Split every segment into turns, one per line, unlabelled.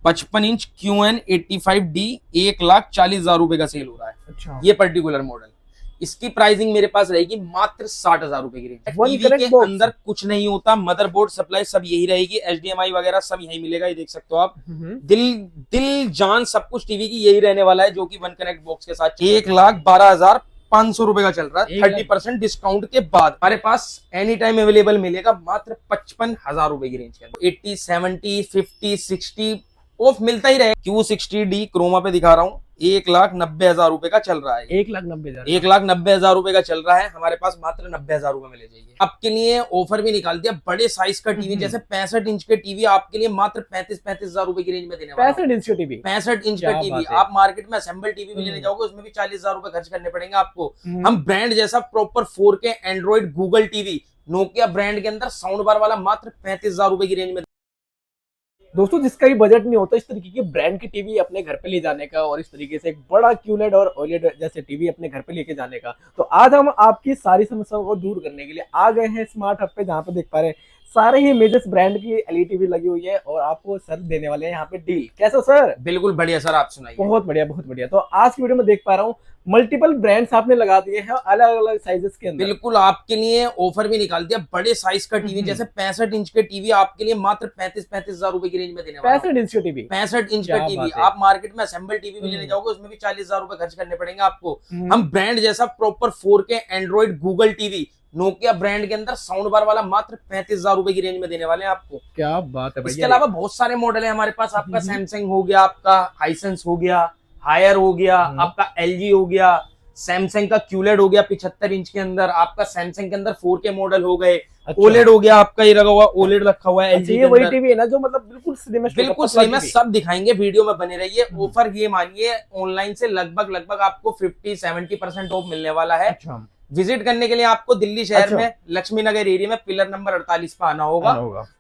55 inch QN85D 1,40,000 रुपए का cell हो रहा है।
अच्छा,
ये पर्टिकुलर मॉडल, इसकी प्राइसिंग मेरे पास रहेगी मात्र 60,000 रुपए की रेंज।
One
टीवी
connect
के
box।
अंदर कुछ नहीं होता, मदरबोर्ड सप्लाई सब यही रहेगी, HDMI वगैरह सब यही मिलेगा। ये देख सकते हो आप, दिल जान सब कुछ टीवी की यही रहने वाला है, जो कि वन कनेक्ट बॉक्स के साथ 1,12,500 रुपए का चल रहा है 30% डिस्काउंट के बाद। हमारे पास एनी टाइम अवेलेबल मिलेगा मात्र 55,000 रुपए की रेंज के अंदर। 80, 70, 50, 60 ऑफ मिलता ही रहे। Q60D क्रोमा पे दिखा रहा हूँ, 1,90,000 रुपए का चल रहा है।
1,90,000,
1,90,000 रुपए का चल रहा है, हमारे पास मात्र 90,000 रुपए में ले जाइए। आपके लिए ऑफर भी निकाल दिया, बड़े साइज का टीवी जैसे 65 इंच के टीवी आपके लिए मात्र 35,000 रुपए की रेंज में देने वाला हूं।
65 इंच का टीवी,
65 इंच का टीवी आप मार्केट में असेंबल टीवी भी लेने जाओगे, उसमें भी 40,000 रुपए खर्च करने पड़ेंगे आपको। हम ब्रांड जैसा proper 4K Android Google TV Nokia brand के अंदर साउंड बार वाला मात्र 35,000 रुपए की रेंज में।
दोस्तों जिसका भी बजट नहीं होता इस तरीके के ब्रांड की टीवी अपने घर पे ले जाने का, और इस तरीके से एक बड़ा QLED और OLED जैसे टीवी अपने घर पे लेके जाने का, तो आज हम आपकी सारी समस्याओं को दूर करने के लिए आ गए हैं स्मार्ट हब पे, जहाँ पे देख पा रहे हैं सारे ही मेजर्स ब्रांड की LED टीवी लगी हुई है, और आपको सर देने वाले हैं यहाँ पे डील। कैसा सर?
बिल्कुल बढ़िया सर, आप सुनाइए।
बहुत बढ़िया, बहुत बढ़िया। तो आज की वीडियो में देख पा रहा हूँ मल्टीपल ब्रांड्स आपने लगा दिए हैं अलग अलग साइजेस के अंदर।
बिल्कुल, आपके लिए ऑफर भी निकाल दिया, बड़े साइज का टीवी जैसे 65 इंच के टीवी आपके लिए मात्र 35,000 रुपए की रेंज में देने वाला।
65 इंच का टीवी,
65 इंच का टीवी आप मार्केट में असेंबल टीवी भी लेने जाओगे, उसमें भी 40,000 रुपए खर्च करने पड़ेंगे आपको। हम ब्रांड जैसा proper 4K Android Google TV Nokia brand के अंदर साउंड बार वाला मात्र 35,000 रुपए की रेंज में देने वाले हैं आपको।
क्या बात है भाई।
इसके अलावा बहुत सारे मॉडल है हमारे पास। आपका सैमसंग हो गया, आपका हाइसेंस हो गया, हायर हो गया, आपका LG हो गया, सैमसंग का QLED हो गया 75 इंच के अंदर, आपका सैमसंग के अंदर 4K मॉडल हो गए।
अच्छा।
OLED हो गया, आपका ये लगा हुआ OLED रखा हुआ है।
अच्छा, ये वही टीवी है ना जो मतलब बिल्कुल स्लिम है?
बिल्कुल स्लिम है, सब दिखाएंगे, वीडियो में बने रहिए। ऑफर ये मानिए ऑनलाइन से लगभग आपको 50-70% ऑफ मिलने वाला है।
अच्छा।
विजिट करने के लिए आपको दिल्ली शहर में लक्ष्मी नगर एरिया में पिलर नंबर 48 पे आना होगा।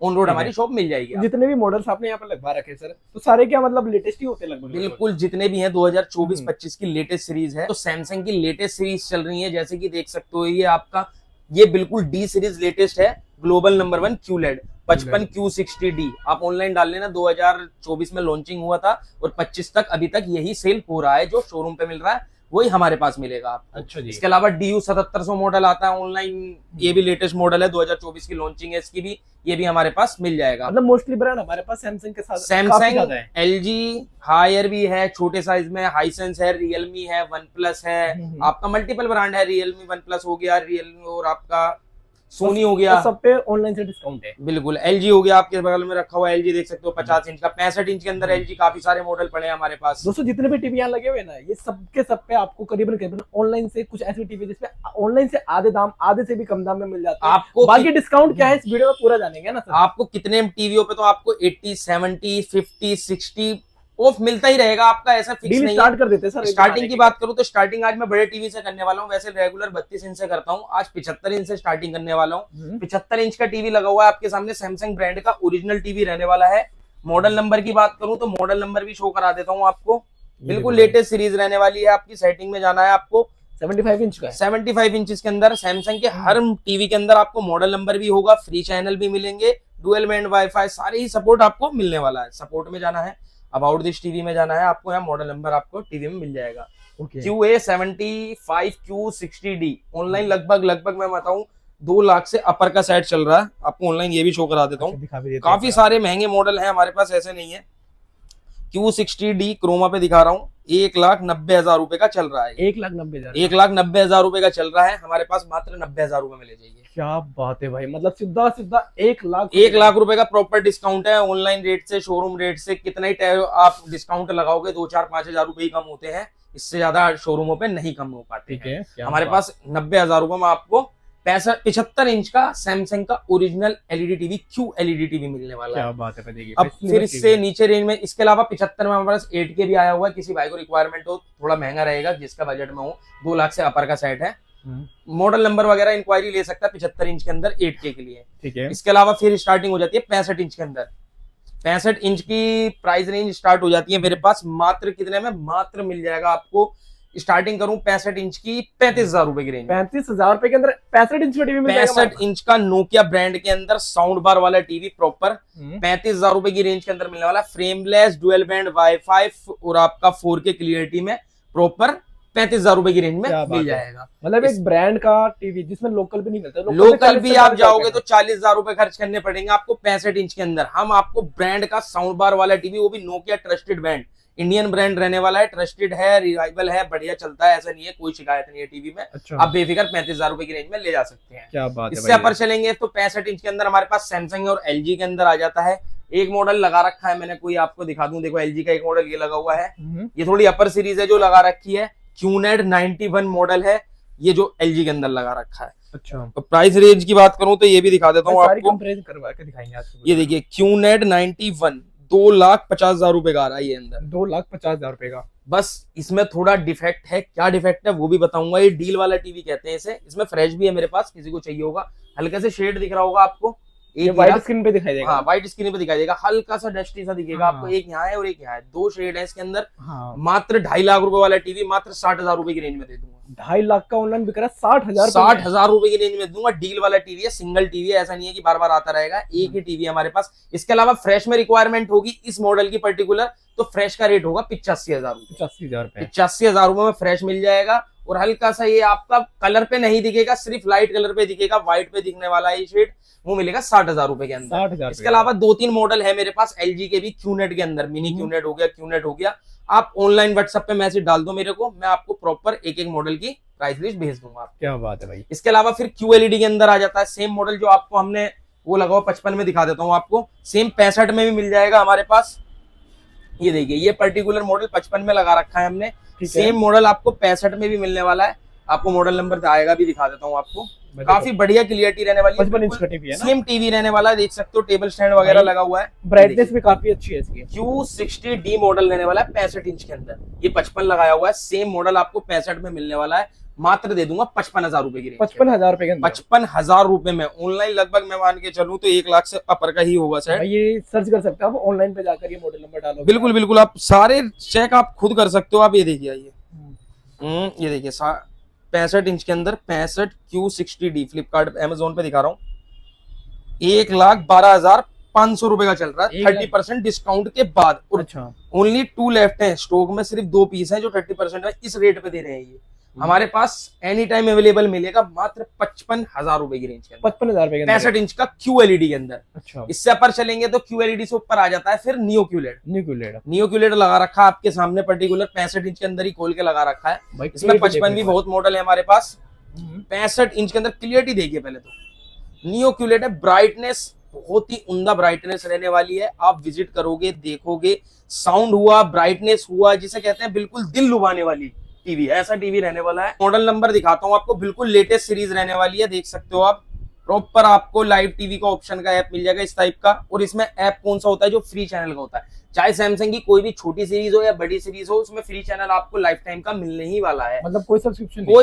ऑन रोड हमारी शॉप मिल जाएगी।
जितने भी मॉडल्स आपने यहाँ पर लगवा रखे सर, तो सारे क्या मतलब लेटेस्ट ही होते हैं लगभग?
बिल्कुल, जितने भी हैं 2024-25 की लेटेस्ट सीरीज है। तो सैमसंग की लेटेस्ट सीरीज चल रही है, जैसे कि देख सकते हो ये आपका ये बिल्कुल D सीरीज लेटेस्ट है, ग्लोबल नंबर 1 QLED 55 Q60D। आप ऑनलाइन डाल लेना, 2024 में लॉन्चिंग हुआ था और 25 तक अभी तक यही सेल हो रहा है। जो शोरूम पे मिल रहा है वही हमारे पास मिलेगा आपको।
अच्छा जी।
इसके अलावा DU 7700 मॉडल आता है ऑनलाइन, ये भी लेटेस्ट मॉडल है, 2024 की लॉन्चिंग है इसकी भी, ये भी हमारे पास मिल जाएगा।
मतलब मोस्टली ब्रांड हमारे पास सैमसंग के साथ
सैमसंग, LG, हायर भी है छोटे साइज में, हाइसेंस है, रियलमी है, वन प्लस है, आपका मल्टीपल ब्रांड है, रियलमी वन प्लस हो गया, रियलमी और आपका सोनी हो गया,
सब पे ऑनलाइन से डिस्काउंट है।
बिल्कुल। LG हो गया, आपके बगल में रखा हुआ है LG, देख सकते हो 50 इंच का। 65 इंच के अंदर LG काफी सारे मॉडल पड़े हैं हमारे पास।
दोस्तों जितने भी टीवी यहाँ लगे हुए ना, ये सबके सब पे आपको करीबन ऑनलाइन से कुछ ऐसी टीवी जिसपे ऑनलाइन से आधे दाम, आधे से भी कम दाम में मिल जाता है आपको। बाकी डिस्काउंट क्या है इस वीडियो में पूरा जानेंगे ना सर।
आपको कितने टीवीओ पे तो आपको 80, 70, 50, 60 ऑफ मिलता ही रहेगा आपका, ऐसा फिक्स नहीं है।
स्टार्ट कर देते हैं सर।
स्टार्टिंग की बात करूं तो स्टार्टिंग आज मैं बड़े टीवी से करने वाला हूं, वैसे रेगुलर 32 इंच से करता हूं, आज 75 इंच से स्टार्टिंग करने वाला हूं। 75 इंच का टीवी लगा हुआ है आपके सामने, सैमसंग ब्रांड का ओरिजिनल टीवी रहने वाला है। मॉडल नंबर की बात करूं तो मॉडल नंबर भी शो करा देता हूं आपको, बिल्कुल लेटेस्ट सीरीज रहने वाली है आपकी। सेटिंग में जाना है आपको,
75 इंच का है।
75 इंच के अंदर सैमसंग के हर टीवी के अंदर आपको मॉडल नंबर भी होगा, फ्री चैनल भी मिलेंगे, डुअल बैंड वाईफाई, सारे ही सपोर्ट आपको मिलने वाला है। सपोर्ट में जाना है, अबाउट दिस टीवी में जाना है आपको, यहाँ मॉडल नंबर आपको टीवी में मिल जाएगा। QA75 Q60D ऑनलाइन लगभग मैं बताऊं 2 लाख से अपर का सेट चल रहा है आपको ऑनलाइन, ये भी शो करा देता हूँ। काफी सारे महंगे मॉडल हैं हमारे पास, ऐसे नहीं है। Q60D क्रोमा पे दिखा रहा हूँ, 1,90,000 रुपए का चल रहा है।
1,90,000,
1,90,000 रुपए का चल रहा है हमारे पास, मात्र 90,000 रुपए में ले जाइए।
क्या बात है भाई, मतलब सीधा 1
लाख रुपए का प्रॉपर डिस्काउंट है। ऑनलाइन रेट से, शोरूम रेट से कितना ही आप डिस्काउंट लगाओगे, 2-4-5 हजार रुपए ही कम होते हैं, इससे ज्यादा शोरूमों पे नहीं कम हो पाते हैं। हमारे पास 90,000 रुपए में आपको 75 इंच का सैमसंग का original LED TV QLED TV मिलने वाला है।
क्या बात है।
अब फिर इससे नीचे रेंज में, इसके अलावा 75 में हमारे पास 8K भी आया हुआ है, किसी भाई को रिक्वायरमेंट हो, थोड़ा महंगा रहेगा, जिसका बजट में हो, 2 लाख से अपर का सेट है। मॉडल नंबर वगैरह इंक्वायरी ले सकता है 75 इंच के अंदर 8K के लिए।
ठीक है।
इसके अलावा फिर स्टार्टिंग हो जाती है 65 इंच के अंदर। 65 इंच की प्राइस रेंज स्टार्ट हो जाती है मेरे पास मात्र कितने में, मात्र मिल जाएगा आपको स्टार्टिंग करूं 65 इंच की 35,000 रुपए की रेंज में।
35,000 रुपए के अंदर 65 इंच का टीवी मिल जाएगा?
65 इंच का नोकिया ब्रांड के अंदर साउंड बार वाला टीवी प्रॉपर 35,000 रुपए की रेंज के अंदर मिलने वाला, फ्रेमलेस डुअल बैंड वाईफाई और आपका 4K क्लियरिटी में प्रॉपर 35,000 रुपए की रेंज में मिल जाएगा।
मतलब एक ब्रांड का टीवी जिसमें लोकल भी नहीं मिलता।
लोकल भी आप जाओगे तो 40,000 रुपए खर्च करने पड़ेंगे आपको 65 इंच के अंदर। हम आपको ब्रांड का साउंड बार वाला टीवी, वो भी Nokia trusted brand, Indian brand रहने वाला है, ट्रस्टेड है, रिलायबल है, बढ़िया चलता है, ऐसा नहीं है, कोई शिकायत नहीं है टीवी में।
अच्छा।
आप बेफिक्र 35,000 रुपए की रेंज में ले जा सकते हैं।
क्या बात है।
इससे अपर चलेंगे तो 65 इंच के अंदर हमारे पास सैमसंग और एलजी के अंदर आ जाता है। एक मॉडल लगा रखा है मैंने, कोई आपको दिखा दूं, देखो एलजी का एक मॉडल ये लगा हुआ है, ये थोड़ी अपर सीरीज है जो लगा रखी है, QNED 91 मॉडल है ये जो एलजी के अंदर लगा रखा है।
अच्छा।
तो प्राइस रेंज की बात करूं तो ये भी दिखा देता हूँ आपको,
कंपैरिजन करवा के दिखाएंगे आपको।
ये देखिए QNED 91 2,50,000 रुपए का आ रहा है ये अंदर,
2,50,000 रुपए का।
बस इसमें थोड़ा डिफेक्ट है, क्या डिफेक्ट है वो भी बताऊंगा। ये डील वाला टीवी कहते हैं इसे, इसमें फ्रेश भी है मेरे पास, किसी को चाहिए होगा। हल्के से शेड दिख रहा होगा आपको,
ये व्हाइट स्क्रीन पे दिखाई देगा।
हाँ व्हाइट स्क्रीन पे दिखाई देगा, हल्का सा डस्टी सा दिखेगा आपको, एक यहाँ है और एक यहाँ है, दो शेड है इसके अंदर। मात्र 2.5 लाख रुपए वाला टीवी मात्र 60,000 रुपए की रेंज में दे दूंगा।
2.5 लाख का ऑनलाइन बिक रहा है, 60,000
60,000 रुपए की रेंज में दूंगा। डील वाला टीवी है, सिंगल टीवी है, ऐसा नहीं है कि बार बार आता रहेगा, एक ही टीवी है हमारे पास। इसके अलावा फ्रेश में रिक्वायरमेंट होगी इस मॉडल की पर्टिकुलर, तो फ्रेश का रेट होगा 85,000 रुपए। 85,000 रुपए में फ्रेश मिल जाएगा। और हल्का सा ये आपका कलर पे नहीं दिखेगा, सिर्फ लाइट कलर पे दिखेगा, व्हाइट पे दिखने वाला है शेड, वो मिलेगा 60,000 रुपए के अंदर।
60,000।
इसके अलावा 2-3 मॉडल है मेरे पास एलजी के भी, QNED के अंदर, मिनी QNED हो गया, QNED हो गया। आप ऑनलाइन व्हाट्सएप पे मैसेज डाल दो मेरे को, मैं आपको प्रॉपर एक एक मॉडल की प्राइस लिस्ट भेज दूंगा।
क्या बात है भाई।
इसके अलावा फिर QLED के अंदर आ जाता है, सेम मॉडल जो आपको हमने वो लगा हुआ 55 में दिखा देता हूँ आपको, सेम 65 में भी मिल जाएगा हमारे पास। ये देखिए ये पर्टिकुलर मॉडल 55 में लगा रखा है हमने, सेम मॉडल आपको 65 में भी मिलने वाला है। आपको मॉडल नंबर आएगा भी दिखा देता हूँ आपको, काफी बढ़िया क्लियरिटी रहने वाली है,
55 इंच का टीवी है ना,
सेम टीवी रहने वाला है, देख सकते हो टेबल स्टैंड वगैरह लगा हुआ है,
ब्राइटनेस भी काफी अच्छी है इसकी।
Q60D मॉडल रहने वाला है 65 इंच के अंदर, ये 55 लगाया हुआ है, सेम मॉडल आपको 65 में मिलने वाला है, मात्र दे दूंगा 55,000 रुपए की रेंज।
55,000 रुपए के अंदर,
55,000 रुपए में ऑनलाइन लगभग मैं मान के चलूं तो 1 लाख से अपर का ही होगा सर।
ये सर्च कर सकते हो आप ऑनलाइन पे जाकर, ये मॉडल नंबर डालो।
बिल्कुल बिल्कुल, आप सारे चेक आप खुद कर सकते हो। आप ये देखिए, ये देखिए 65 इंच के अंदर 65 Q60D फ्लिपकार्ट अमेजोन पे दिखा रहा हूँ, 1,12,500 रुपए का चल रहा है 30% डिस्काउंट के बाद।
अच्छा।
ओनली 2 लेफ्ट है स्टॉक में, सिर्फ 2 पीस है जो 30% में इस रेट पे दे रहे हैं। ये हमारे पास एनी टाइम अवेलेबल मिलेगा मात्र 55,000 रुपए की रेंज के अंदर,
55,000 रुपए
65 इंच का QLED के अंदर।
अच्छा।
इससे अपर चलेंगे तो QLED से ऊपर आ जाता है फिर नियो QLED लगा रखा है आपके सामने, पर्टिकुलर 65 इंच के अंदर ही खोल के लगा रखा है। इसमें 55 भी बहुत मॉडल है हमारे पास। 65 इंच के अंदर क्लियरिटी देखिए पहले तो, नियो QLED है, ब्राइटनेस बहुत ही उम्दा ब्राइटनेस रहने वाली है। आप विजिट करोगे देखोगे, साउंड हुआ, ब्राइटनेस हुआ, जिसे कहते हैं बिल्कुल दिल लुभाने वाली टीवी, ऐसा टीवी रहने वाला है। मॉडल नंबर दिखाता हूँ आपको, बिल्कुल लेटेस्ट सीरीज रहने वाली है, देख सकते हो आप। प्रॉपर आपको लाइव टीवी का ऑप्शन का ऐप मिल जाएगा इस टाइप का। और इसमें ऐप कौन सा होता है, जो फ्री चैनल का होता है। चाहे सैमसंग की कोई भी छोटी सीरीज हो या बड़ी सीरीज हो, उसमें फ्री चैनल आपको लाइफ टाइम का मिलने ही वाला है।
मतलब कोई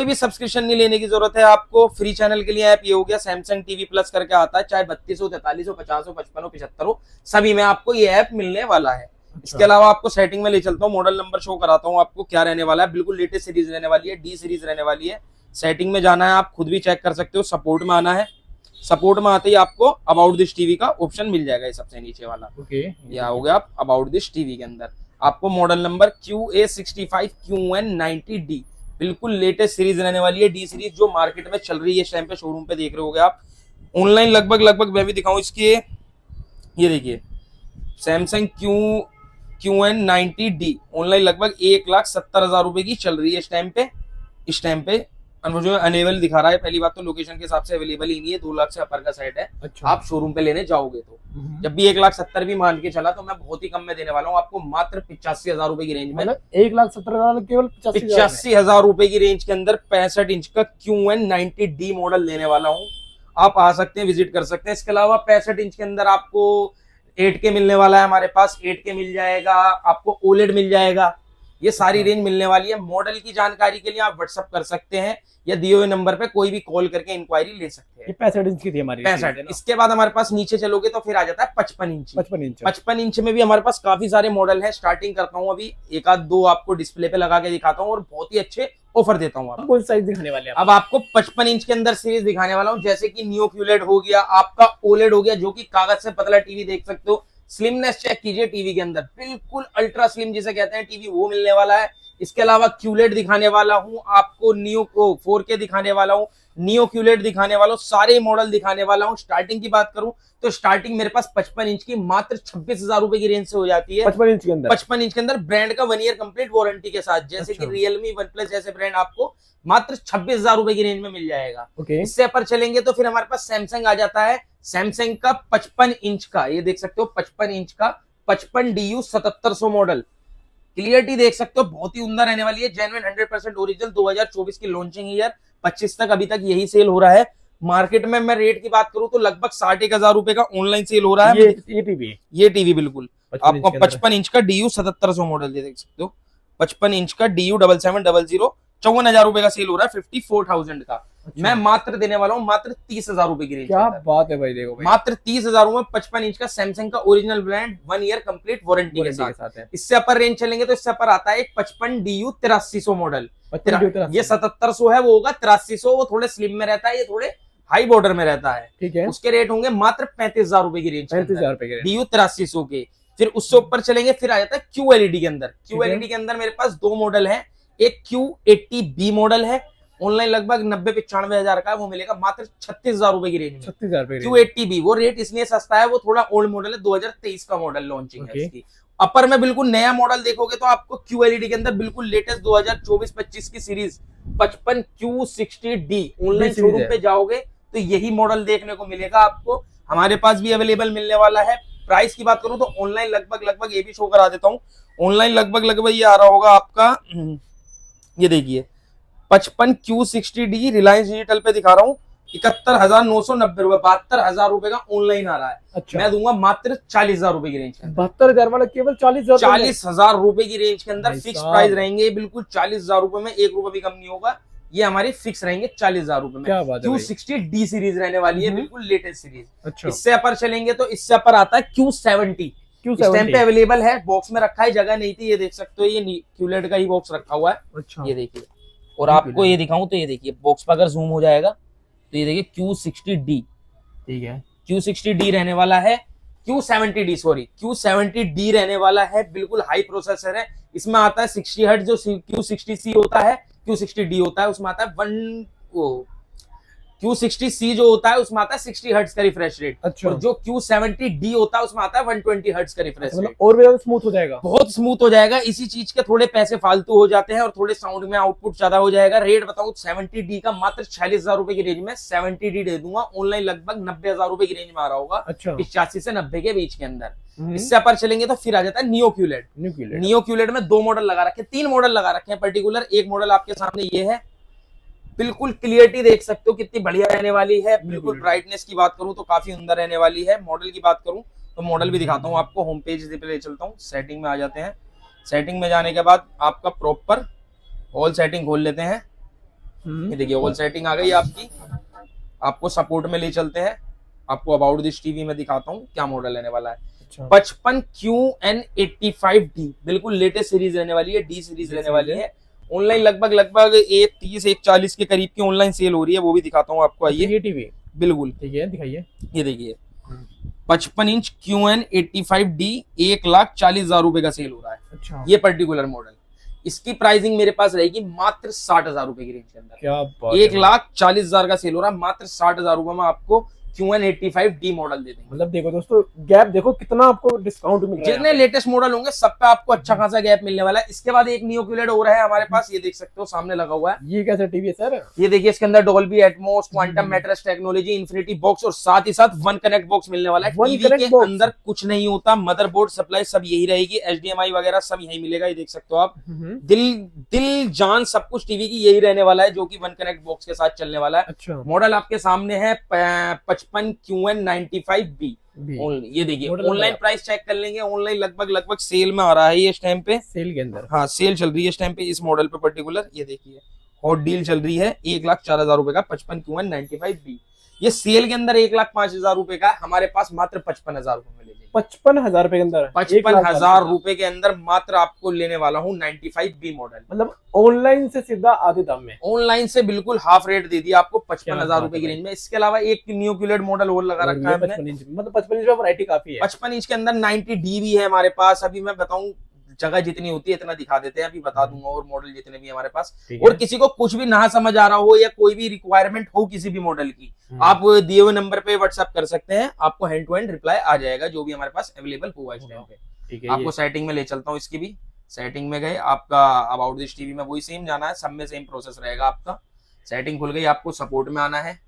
भी सब्सक्रिप्शन
नहीं लेने की जरूरत है आपको। फ्री चैनल के लिए ऐप ये हो गया सैमसंग टीवी प्लस करके आता है, चाहे 32 हो, 43 हो, 50 हो, 55 हो, 75 हो, सभी में आपको ये ऐप मिलने वाला है। इसके अलावा आपको सेटिंग में ले चलता हूँ, मॉडल नंबर शो कराता हूँ आपको क्या रहने वाला है। बिल्कुल लेटेस्ट सीरीज रहने वाली है, D सीरीज रहने वाली है। सेटिंग में जाना है, आप खुद भी चेक कर सकते हो। सपोर्ट में आना है, सपोर्ट में आते ही आपको अबाउट दिस टीवी का ऑप्शन मिल जाएगा, ये सबसे नीचे वाला। या हो गया आप अबाउट दिस टीवी के अंदर आपको मॉडल नंबर QA65 QN90D, बिल्कुल लेटेस्ट सीरीज रहने वाली है। D सीरीज जो मार्केट में चल रही है इस टाइम पे, शोरूम पे देख रहे होगे आप। ऑनलाइन लगभग मैं भी दिखाऊं इसकी, ये देखिए सैमसंग QN90D ऑनलाइन लगभग 1,70,000 रुपए की चल रही है इस टाइम पे। जो अनेबल दिखा रहा है, पहली बात तो लोकेशन के हिसाब से अवेलेबल ही नहीं है, 2 लाख से अपर का सेट है। अच्छा। आप शोरूम पे लेने जाओगे तो जब भी 1,70,000 भी मान के चला, तो मैं बहुत ही कम में देने वाला हूँ आपको, मात्र 85,000 रुपए की रेंज में।
1,70,000 केवल
85,000 रुपए की रेंज के अंदर 65 इंच का QN90D मॉडल देने वाला हूँ। आप आ सकते हैं, विजिट कर सकते हैं। इसके अलावा 65 इंच के अंदर आपको 8K मिलने वाला है हमारे पास, 8K मिल जाएगा आपको, OLED मिल जाएगा। ये सारी रेंज मिलने वाली है। मॉडल की जानकारी के लिए आप व्हाट्सअप कर सकते हैं या दिए हुए नंबर पे कोई भी कॉल करके इंक्वायरी ले सकते हैं।
ये 65 इंच की थी हमारी,
65। इसके बाद हमारे पास नीचे चलोगे तो फिर आ जाता है 55 इंच।
55 इंच
55 इंच में भी हमारे पास काफी सारे मॉडल है। स्टार्टिंग करता हूँ अभी, एक आध दो आपको डिस्प्ले पे लगा के दिखाता हूँ और बहुत ही अच्छे ऑफर देता हूँ आपको।
कौन साइज दिखाने वाले हैं?
अब आपको 55 इंच के अंदर सीरीज दिखाने वाला हूँ, जैसे कि नियो क्यूलेड हो गया, आपका ओलेड हो गया, जो कि कागज से पतला टीवी देख सकते हो। स्लिमनेस चेक कीजिए टीवी के अंदर, बिल्कुल अल्ट्रा स्लिम जिसे कहते हैं टीवी, वो मिलने वाला है। इसके अलावा क्यूलेड दिखाने वाला हूं आपको, नियो को 4K दिखाने वाला हूं, नियो क्यूलेड दिखाने वाला हूं, सारे मॉडल दिखाने वाला हूं। स्टार्टिंग की बात करूं तो स्टार्टिंग मेरे पास 55 इंच की मात्र 26,000 रुपए की रेंज से हो जाती है।
55 इंच के अंदर,
55 इंच के अंदर ब्रांड का 1 ईयर कंप्लीट वारंटी के साथ, जैसे कि रियलमी, वनप्लस जैसे ब्रांड आपको मात्र 26,000 रुपए की रेंज में मिल जाएगा। इससे ऊपर चलेंगे तो फिर हमारे पास सैमसंग आ जाता है। सैमसंग का 55 इंच का, ये देख सकते हो 55 इंच का 55DU 7700 मॉडल, क्लियरिटी देख सकते हो, बहुत ही उम्दा रहने वाली है। जेन्युइन 100% ओरिजिनल, 2024 की लॉन्चिंग ईयर, 25 तक अभी तक यही सेल हो रहा है। मार्केट में मैं रेट की बात करूं तो लगभग 61,000 रुपए का ऑनलाइन सेल हो रहा है। ये टीवी बिल्कुल आपको 55 इंच का DU 7700 मॉडल देख सकते हो। 55 इंच का DU 7700 54,000 रुपए का सेल हो रहा है, 54,000 का। मैं मात्र देने वाला हूँ मात्र 30,000 रुपए की रेंज।
क्या बात है भाई, देखो भाई,
मात्र 30,000 में 55 इंच का सैमसंग का original brand, 1 year complete warranty के साथ है। इससे अपर रेंज चलेंगे तो इससे अपर आता है एक 55DU 8300 मॉडल। ये 7700 है, वो होगा 8300, वो थोड़े स्लिम में रहता है, ये थोड़े हाई बॉर्डर में रहता है।
ठीक है,
उसके रेट होंगे मात्र 35,000 रुपए की रेंज,
35,000 रुपए के
DU 8300 के। फिर उससे ऊपर चलेंगे, फिर आ जाता है QLED के अंदर। QLED के अंदर मेरे पास दो मॉडल है, एक Q80B मॉडल है, ऑनलाइन लगभग 90-95 हजार का, वो मिलेगा मात्र 36,000 रुपए की रेंज में।
36,000 रुपए
Q80B, वो रेट इसलिए सस्ता है, वो थोड़ा ओल्ड मॉडल है, 2023 का मॉडल लॉन्चिंग है इसकी। अपर में बिल्कुल नया मॉडल देखोगे तो आपको QLED के अंदर बिल्कुल लेटेस्ट 2024-25 की सीरीज 55 Q60D, ऑनलाइन शोरूम पे जाओगे तो यही मॉडल देखने को मिलेगा आपको। हमारे पास भी अवेलेबल मिलने वाला है। प्राइस की बात करूं तो ऑनलाइन लगभग ये भी शो करा देता हूं, ऑनलाइन लगभग ये आ रहा होगा आपका, ये देखिए 55 Q60D रिलायंस डिजिटल पे दिखा रहा हूँ, 71,990 रुपए, 72,000 रुपए का ऑनलाइन आ रहा है।
अच्छा,
मैं दूंगा मात्र 40,000 रुपए की रेंज के अंदर।
72,000 वाला केवल
40,000 रुपए की रेंज के अंदर फिक्स प्राइस रहेंगे, बिल्कुल 40,000 रुपए में 1 रुपए भी कम नहीं होगा। ये हमारी फिक्स रहेंगे 40,000 रुपए में।
क्या बात है,
Q60D सीरीज रहने वाली है, बिल्कुल लेटेस्ट सीरीज।
अच्छा,
इससे अपर चलेंगे तो इससे अपर आता है Q70, इस टाइम पे अवेलेबल है, बॉक्स में रखा है, जगह नहीं थी, ये देख सकते हो, ये QLED का ही बॉक्स रखा हुआ है।
अच्छा,
ये देखिए, और आपको ये दिखाऊं तो ये देखिए बॉक्स पर अगर जूम हो जाएगा तो ये देखिए Q60D,
ठीक है,
Q60D रहने वाला है, Q70D रहने वाला है, बिल्कुल हाई प्रोसेसर है। इसमें आता है 60 हर्ट्ज, जो Q60C होता है, Q60D होता है, उसमें आता है Q60C जो होता है उसमें आता है 60 हर्ट्ज का रिफ्रेश रेट।
अच्छा,
और जो Q70D होता है उसमें आता है 120 हर्ट्ज का रिफ्रेश रेट।
और भी ज्यादा स्मूथ हो जाएगा,
बहुत स्मूथ हो जाएगा। इसी चीज के थोड़े पैसे फालतू हो जाते हैं और थोड़े साउंड में आउटपुट ज्यादा हो जाएगा। रेट बताऊं 70D का मात्र 46,000 रुपए की रेंज में 70D दे दूंगा, ऑनलाइन लगभग 90,000 रुपए की रेंज में आ रहा होगा।
अच्छा,
85 से 90 के बीच के अंदर। इससे अपर चलेंगे तो फिर आ जाता है नियो क्यूलेड। नियो क्यूलेड में दो मॉडल लगा रखे, 3 मॉडल लगा रखे हैं पर्टिकुलर। एक मॉडल आपके सामने ये है, बिल्कुल क्लियरिटी देख सकते हो कितनी बढ़िया रहने वाली है। बिल्कुल ब्राइटनेस की बात करूं तो काफी उम्दा रहने वाली है। मॉडल की बात करूं तो मॉडल भी दिखाता हूं आपको, होम पेज पे ले चलता हूं। सेटिंग में आ जाते हैं, सेटिंग में जाने के बाद आपका प्रॉपर ऑल सेटिंग खोल लेते हैं। ये देखिए ऑल सेटिंग आ गई आपकी। आपको सपोर्ट में ले चलते हैं, आपको अबाउट दिस टीवी में दिखाता हूँ क्या मॉडल रहने वाला है। 55 QN85D, बिल्कुल लेटेस्ट सीरीज रहने वाली है, D सीरीज रहने वाली है। ऑनलाइन लगभग 130-140 के करीब की ऑनलाइन सेल हो रही है, वो भी दिखाता हूँ आपको। आइए,
ये टीवी
बिल्कुल
ठीक है, दिखाइए।
ये देखिए 55 इंच QN85D 1,40,000 रुपए का सेल हो रहा है।
अच्छा,
ये पर्टिकुलर मॉडल, इसकी प्राइसिंग मेरे पास रहेगी मात्र 60,000 रुपए की रेंज के अंदर।
क्या बात,
1,40,000 का सेल हो रहा है, मात्र 60,000 रुपए में आपको QN85D मॉडल दे देंगे।
मतलब देखो दोस्तों, गैप देखो कितना आपको डिस्काउंट मिल रहा है।
जितने लेटेस्ट मॉडल होंगे सब पे आपको अच्छा खासा गैप मिलने वाला है। इसके बाद एक नियो क्यूलेड हो रहा है हमारे पास, ये देख सकते हो सामने लगा हुआ है।
ये कैसा टीवी है सर?
ये देखिए, इसके अंदर Dolby Atmos, quantum mattress technology, infinity box और साथ ही साथ वन कनेक्ट बॉक्स मिलने वाला है। टीवी के अंदर कुछ नहीं होता, मदरबोर्ड सप्लाई सब यही रहेगी, HDMI वगैरह सब यही मिलेगा। ये देख सकते हो आप, दिल जान सब कुछ टीवी की यही रहने वाला है, जो कि वन कनेक्ट बॉक्स के साथ चलने वाला है।
अच्छा,
मॉडल आपके सामने है 55 QN95B, ये देखिए
Model
online
number
price check कर लेंगे, ऑनलाइन लगभग सेल में आ रहा है ये इस टाइम पे।
सेल के अंदर।
हाँ सेल चल रही है इस टाइम पे इस मॉडल पे पर्टिकुलर, ये देखिए हॉट डील चल रही है 1,04,000 रुपए का 55Q195B। ये सेल के अंदर 1,05,000 रुपए का, हमारे पास मात्र 55,000 रुपए में ले जाइए।
55,000 रुपए के अंदर
55,000 रुपए के अंदर मात्र आपको लेने वाला हूँ 95B मॉडल।
मतलब ऑनलाइन से सीधा आधे दाम में,
ऑनलाइन से बिल्कुल हाफ रेट दे दिया आपको 55,000
बात
रुपए
है
की
भाई।
रेंज में। इसके अलावा एक न्यू क्यूलेट मॉडल और लगा रखा है हमने
55 इंच, मतलब 55 इंच में वैरायटी काफी है।
55 इंच के अंदर 90D भी है हमारे पास। अभी मैं बताऊं जगह जितनी होती है इतना दिखा देते हैं, अभी बता दूंगा और मॉडल जितने भी हमारे पास।
ठीक
और
है।
किसी को कुछ भी ना समझ आ रहा हो या कोई भी रिक्वायरमेंट हो किसी भी मॉडल की, आप दिए हुए नंबर पे व्हाट्सएप कर सकते हैं, आपको हैंड टू हैंड रिप्लाई आ जाएगा जो भी हमारे पास अवेलेबल होगा इस टाइम पे।
ठीक है।
आपको सेटिंग में ले चलता हूँ, इसकी भी सेटिंग में गए, आपका अबाउट दिस टीवी में वही सेम जाना है, सब में सेम प्रोसेस रहेगा आपका। सेटिंग खुल गई, आपको सपोर्ट में आना है,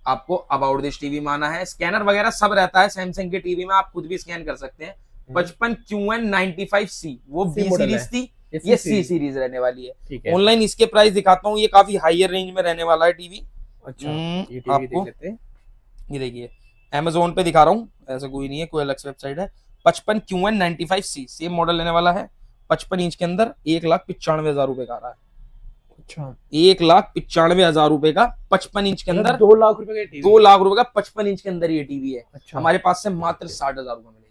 आपको अबाउट दिस टीवी में आना है, स्कैनर वगैरह सब रहता है सैमसंग के टीवी में, आप खुद भी स्कैन कर सकते हैं। 55Q195C वो
C
बी
मॉडल
सीरीज
है।
थी, ये सी सीरीज रहने वाली है।
ठीक है।
ऑनलाइन इसके प्राइस दिखाता हूँ, ये काफी हायर रेंज में रहने वाला है टीवी।
अच्छा ये टीवी
आपको
देख लेते हैं।
ये देखिए Amazon पे दिखा रहा हूँ, ऐसा कोई नहीं है, कोई अलग से वेबसाइट है। 55Q195C सेम मॉडल लेने वाला है, 55 इंच के अंदर 1,95,000 रुपए का आ रहा है।
अच्छा
1,95,000 रुपए का 55 इंच के अंदर
2 लाख रुपए का टीवी।
2 लाख रुपए का 55 इंच के अंदर ये टीवी है।
अच्छा
हमारे पास से मात्र 60,000 रुपए में ले जाइए।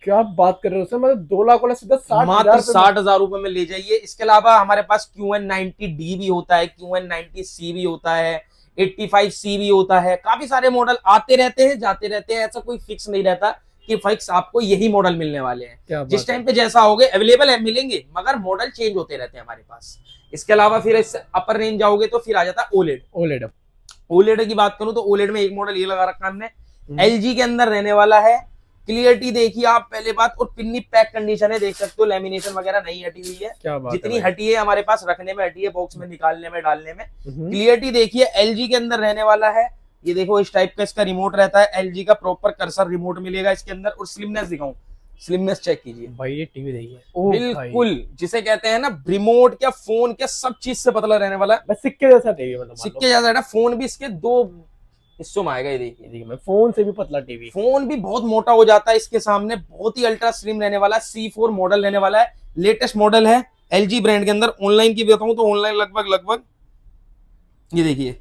क्या बात कर रहे हो सर, मतलब 2 लाख वाला सीधा 60,000
मात्र
रुपए में।
60,000 रुपए में ले जाइए। इसके अलावा हमारे पास Q190D भी होता है, Q190C भी होता है, 85C भी होता है। काफी सारे मॉडल आते रहते हैं जाते रहते हैं, ऐसा कोई फिक्स नहीं रहता कि फिक्स आपको यही मॉडल मिलने वाले हैं।
क्या बात
जिस टाइम पे जैसा होगे अवेलेबल है मिलेंगे, मगर मॉडल चेंज होते रहते हैं हमारे पास। इसके अलावा फिर इस अपर रेंज जाओगे तो फिर आ जाता है ओलेड।
ओलेड।
ओलेड की बात करूं तो ओलेड में एक मॉडल ये लगा रखा हमने, LG के अंदर रहने वाला है। क्लियरिटी देखिए आप, पहले बात, और पिन्नी पैक कंडीशन है, देख सकते हो, लेमिनेशन वगैरह नहीं हटी हुई है।
क्या बात
जितनी
है भाई।
हटी है हमारे पास रखने में हटी है, बॉक्स में निकालने में डालने में।
हम्म।
क्लियरिटी देखिए LG के अंदर रहने वाला है। ये देखो इस टाइप का इसका रिमोट रहता है, LG का प्रॉपर कर्सर रिमोट मिलेगा इसके अंदर। और स्लिमनेस दिखाऊं, स्लिमनेस चेक कीजिए
भाई ये टीवी देखिए, ओ भाई
बिल्कुल जिसे कहते हैं ना रिमोट क्या फोन क्या सब चीज से पतला रहने वाला है।
बस सिक्के जैसा टीवी, मतलब मान लो।
सिक्के ज्यादा है, फोन भी इसके 2 हिस्सों में आएगा। ये देखिए
देखिए मैं फोन से भी पतला टीवी।
फोन भी बहुत मोटा हो जाता है इसके सामने, बहुत ही अल्ट्रा स्लिम रहने वाला है। C4 मॉडल रहने वाला है, लेटेस्ट मॉडल है LG ब्रांड के अंदर। ऑनलाइन की बताऊं तो ऑनलाइन लगभग ये देखिए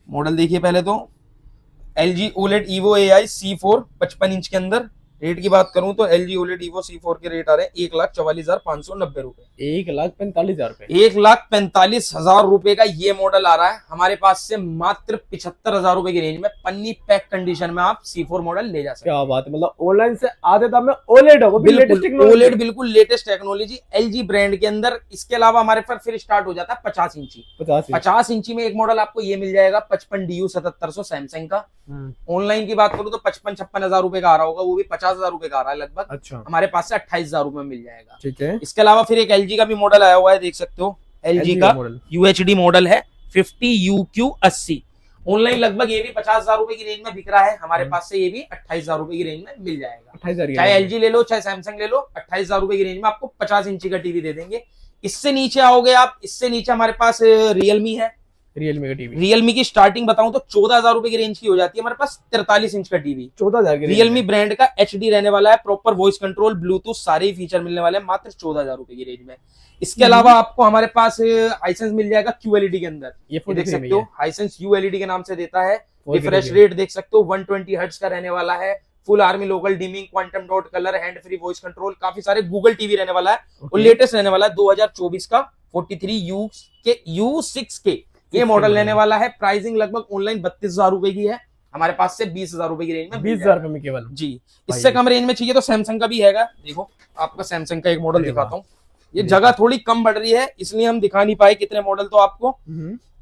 मॉडल देखिए पहले तो, LG OLED Evo AI C4 55 inch के अंदर। रेट की बात करूं तो LG OLED Evo C4 के रेट आ रहे हैं 1,44,590 रुपए।
1,45,000 रुपए।
1,45,000 रुपए का ये मॉडल आ रहा है हमारे पास से मात्र 75,000 रुपए की रेंज में। पन्नी पैक कंडीशन में आप C4 मॉडल ले जा सकते हैं।
क्या बात है, मतलब ऑनलाइन से आधे दाम में ओलेड है, वो भी लेटेस्ट
बिल्कुल
टेक्नोलॉजी।
OLED बिल्कुल लेटेस्ट टेक्नोलॉजी LG ब्रांड के अंदर। इसके अलावा हमारे पास फिर स्टार्ट हो जाता है 50 इंची। 50 इंची में एक मॉडल आपको ये मिल जाएगा 55DU 7700 सैमसंग का। ऑनलाइन की बात करूं तो 55-56,000 रुपए का आ रहा होगा, वो भी 50,000 रुपए का आ रहा है लगभग।
अच्छा
हमारे पास से 28,000 रुपए में मिल जाएगा।
ठीक है।
इसके अलावा फिर एक LG का भी मॉडल आया हुआ है, देख सकते हो LG का
मॉडल
UHD मॉडल है 50UQ80। ऑनलाइन लगभग ये भी 50,000 रुपए की रेंज में बिक रहा है, हमारे पास से ये भी 28,000 रुपए की रेंज में मिल जाएगा।
28,000
चाहे LG ले लो चाहे सैमसंग ले लो, 28,000 रुपए की रेंज में आपको 50 इंची का टीवी दे देंगे। इससे नीचे आओगे आप, इससे नीचे हमारे पास रियलमी है।
रियलमी का टीवी।
रियलमी की स्टार्टिंग बताऊं तो 14,000 रुपए की रेंज की हो जाती है हमारे पास 43 इंच का टीवी।
14,000 की
रियलमी ब्रांड का HD रहने वाला है, प्रॉपर वॉइस कंट्रोल ब्लूटूथ सारे ही फीचर मिलने वाले हैं मात्र 14,000 रुपए की रेंज में। इसके अलावा आपको हमारे पास हाइसेंस मिल जाएगा QLED के अंदर,
ये
ये देख सकते हो, हाइसेंस ULED के नाम से देता है।
4K
रिफ्रेश रेट देख सकते हो 120 हर्ट्ज का रहने वाला है। Full army local dimming, quantum dot colour, hand free voice control, काफी सारे गूगल टीवी रहने वाला है। और लेटेस्ट रहने वाला है 2024 का 43U6K ये मॉडल रहने वाला है। प्राइसिंग लगभग ऑनलाइन 32,000 रुपए की है, हमारे पास से 20,000 रुपए की रेंज में
20,000 रुपए में केवल
जी। इससे कम रेंज में चाहिए तो सैमसंग का भी हैगा। देखो आपका सैमसंग का एक मॉडल दिखाता हूँ, ये जगह थोड़ी कम बढ़ रही है इसलिए हम दिखा नहीं पाए कितने मॉडल तो आपको।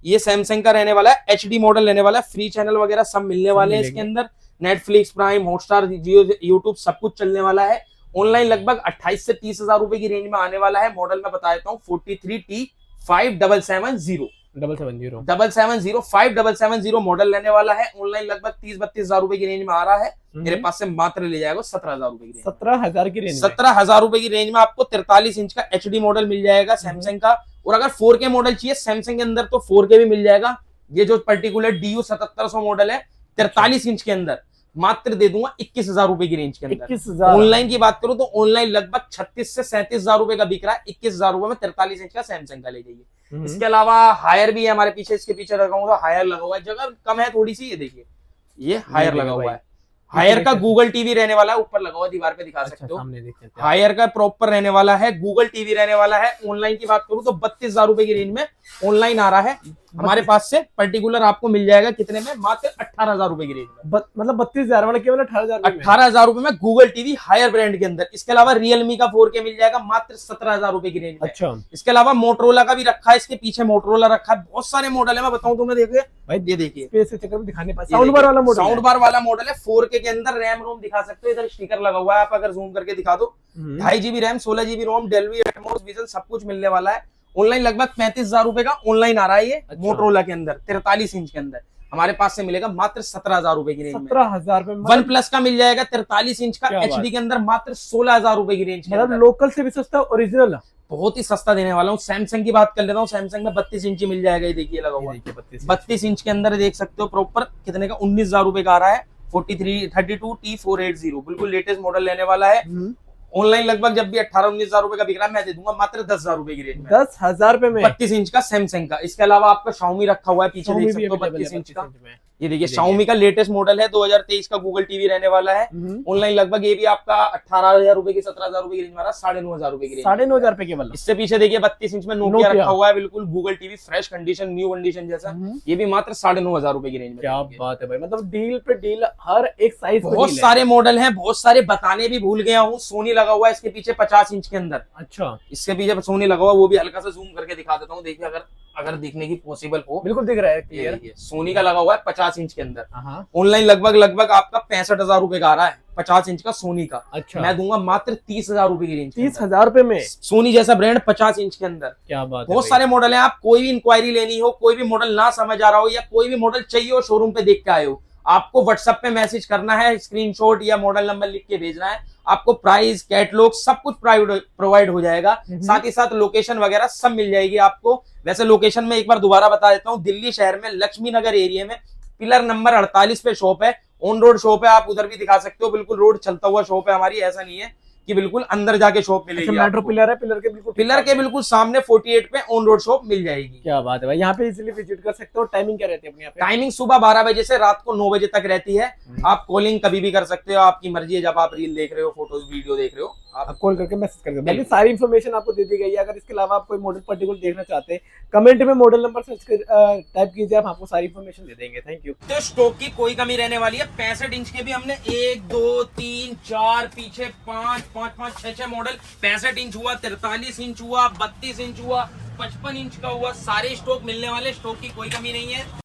ये सैमसंग का रहने वाला है, HD मॉडल रहने वाला है, फ्री चैनल वगैरह सब मिलने वाले हैं इसके अंदर। नेटफ्लिक्स, प्राइम, हॉटस्टार, जियो, यूट्यूब सब कुछ चलने वाला है। ऑनलाइन लगभग 28 से 30,000 रुपए की रेंज में आने वाला है। मॉडल में बता देता हूँ 43T5770 5770 मॉडल लेने वाला है। ऑनलाइन लगभग 30-32,000 रुपए की रेंज में आ रहा है, मेरे पास से मात्र ले जाएगा 17,000 रुपए की रेंज।
17,000 की रेंज।
17,000 रुपए की रेंज में आपको 43 इंच का HD मॉडल मिल जाएगा सैमसंग का। और अगर 4K मॉडल चाहिए सैमसंग के अंदर तो 4K भी मिल जाएगा। ये जो पर्टिकुलर DU 7700 मॉडल है 43 इंच के अंदर मात्र दे दूंगा 21,000 रुपए की रेंज के अंदर।
21,000।
ऑनलाइन की बात करूं तो ऑनलाइन लगभग 36 से 37,000 रुपए का बिक रहा है। 21,000 रुपए में 43 इंच का सैमसंग का ले जाइए। इसके अलावा हायर भी है हमारे पीछे, इसके पीछे लगा हुआ हायर लगा हुआ है, जगह कम है थोड़ी सी, ये देखिए ये हायर लगा हुआ है। हायर का गूगल टीवी रहने वाला है, ऊपर लगा हुआ दीवार पे दिखा सकते हो।
सामने देख सकते हैं।
हायर का प्रॉपर रहने वाला है, गूगल टीवी रहने वाला है। ऑनलाइन की बात करूं तो 32,000 रुपए की रेंज में ऑनलाइन आ रहा है हमारे पास से। पर्टिकुलर आपको मिल जाएगा कितने में, मात्र 18,000 रुपए की रेंज में।
मतलब 32,000 वाला केवल 18,000
18,000 रुपए में गूगल टीवी हायर ब्रांड के अंदर। इसके अलावा रियलमी का 4K मिल जाएगा मात्र 17,000 रुपए की रेंज में।
अच्छा,
इसके अलावा मोटरोला का भी रखा है, इसके पीछे मोटरोला रखा है। बहुत सारे मॉडल है, मैं बताऊं तुम्हें, देखिए भाई ये देखिए
स्पेस चक्कर में दिखाने पास। साउंड बार वाला मॉडल,
साउंड बार वाला मॉडल है। 4K के अंदर रैम रोम दिखा सकते हो, इधर स्टिकर लगा हुआ है, आप अगर जूम करके दिखा दो। 2.5 GB रैम, 16 GB रोम, डेल्वी एटमॉस विजन सब कुछ मिलने वाला है। ऑनलाइन लगभग 35,000 रुपए का ऑनलाइन आ रहा है ये। अच्छा। मोटरोला के अंदर 43 इंच के अंदर हमारे पास से मिलेगा मात्र 17,000 रुपए की रेंज में।
17,000 रुपए।
वन प्लस का मिल जाएगा 43 इंच का HD के अंदर मात्र 16,000 रुपए की रेंज।
मतलब लोकल से भी सस्ता, ओरिजिनल
बहुत ही सस्ता देने वाला हूँ। सैमसंग की बात कर लेता हूँ, सैमसंग में 32 इंची मिल जाएगा, ये देखिए लगा हुआ 32 इंच के अंदर देख सकते हो। प्रॉपर कितने का, 19,000 रुपए का आ रहा है। 32T480 बिल्कुल लेटेस्ट मॉडल लेने वाला है। ऑनलाइन लगभग जब भी 18-19,000 रुपए का बिक रहा है, मैं दे दूंगा मात्र 10,000 रुपए की रेंज में।
10,000 रुपए में
32 इंच का सैमसंग का। इसके अलावा आपका Xiaomi रखा हुआ है, पीछे देख सकते हो 32 इंच का। ये देखिए Xiaomi का लेटेस्ट मॉडल है, 2023 का गूगल टीवी रहने वाला है। ऑनलाइन लगभग ये भी आपका 18,000 रुपए की, 17,000 रुपए की रेंज में 9,500 रुपए की रेंज।
9,500 रुपए केवल।
इससे पीछे देखिए 32 इंच में नोकिया रखा हुआ है, बिल्कुल Google TV, fresh condition, new condition जैसा। ये भी मात्र 9,500 रुपए की रेंज में।
क्या बात है भाई, मतलब डील पे डील, हर एक साइज।
बहुत सारे मॉडल हैं, बहुत सारे बताने भी भूल गया हूँ। सोनी लगा हुआ है इसके पीछे 50 इंच के अंदर।
अच्छा,
इसके पीछे सोनी लगा हुआ, वो भी हल्का सा जूम करके दिखा देता हूँ, देखिए अगर दिखने की पॉसिबल हो।
बिल्कुल दिख रहा है क्लियर।
सोनी का लगा हुआ है 50 इंच के अंदर। ऑनलाइन लगभग आपका 65,000 रुपए का आ रहा है, 50 इंच का सोनी का। अच्छा, मैं दूंगा मात्र 30,000 रुपए की रेंज।
30,000 रुपए में सोनी
जैसा ब्रांड 50 इंच के अंदर।
क्या बात है।
बहुत सारे मॉडल है, आप कोई भी इंक्वायरी लेनी हो, कोई भी मॉडल ना समझ आ रहा हो, या कोई भी मॉडल चाहिए हो, शोरूम पे देख के आए हो, आपको व्हाट्सएप पे मैसेज करना है, स्क्रीनशॉट या मॉडल नंबर लिख के भेजना है। आपको प्राइस, कैटलॉग सब कुछ प्रोवाइड हो जाएगा। साथ ही साथ लोकेशन वगैरह सब मिल जाएगी आपको। वैसे लोकेशन में एक बार दोबारा बता देता हूँ, दिल्ली शहर में लक्ष्मी नगर एरिया में पिलर नंबर 48 पे शॉप है। ऑन रोड शॉप है, आप उधर भी दिखा सकते हो, बिल्कुल रोड चलता हुआ शॉप है हमारी। ऐसा नहीं है कि बिल्कुल अंदर जाके शॉप मिलेगी।
मेट्रो पिलर है, पिलर के बिल्कुल
सामने 48 पे ऑन रोड शॉप मिल जाएगी।
क्या बात है भाई, यहाँ पे इजीली विजिट कर सकते हो। टाइमिंग क्या रहती है अपनी यहाँ पे?
टाइमिंग सुबह 12 बजे से रात को 9 बजे तक रहती है। आप कॉलिंग कभी भी कर सकते हो, आपकी मर्जी है। जब आप रील देख रहे हो, फोटोज वीडियो देख रहे हो,
आप कॉल करके मैसेज कर सकते हो। सारी इन्फॉर्मेशन आपको दे दी गई है। अगर इसके अलावा आप कोई मॉडल पर्टिकुलर देखना चाहते हैं, कमेंट में मॉडल नंबर सर्च कर टाइप कीजिए, हम आपको सारी इन्फॉर्मेशन दे देंगे। Thank you.
तो स्टॉक की कोई कमी रहने वाली है। 65 इंच के भी हमने 1 2 3 4 पीछे 5 5 5 6 मॉडल। 65 इंच हुआ, 43 इंच हुआ, 32 इंच हुआ, 55 इंच का हुआ, सारे स्टॉक मिलने वाले। स्टॉक की कोई कमी नहीं है।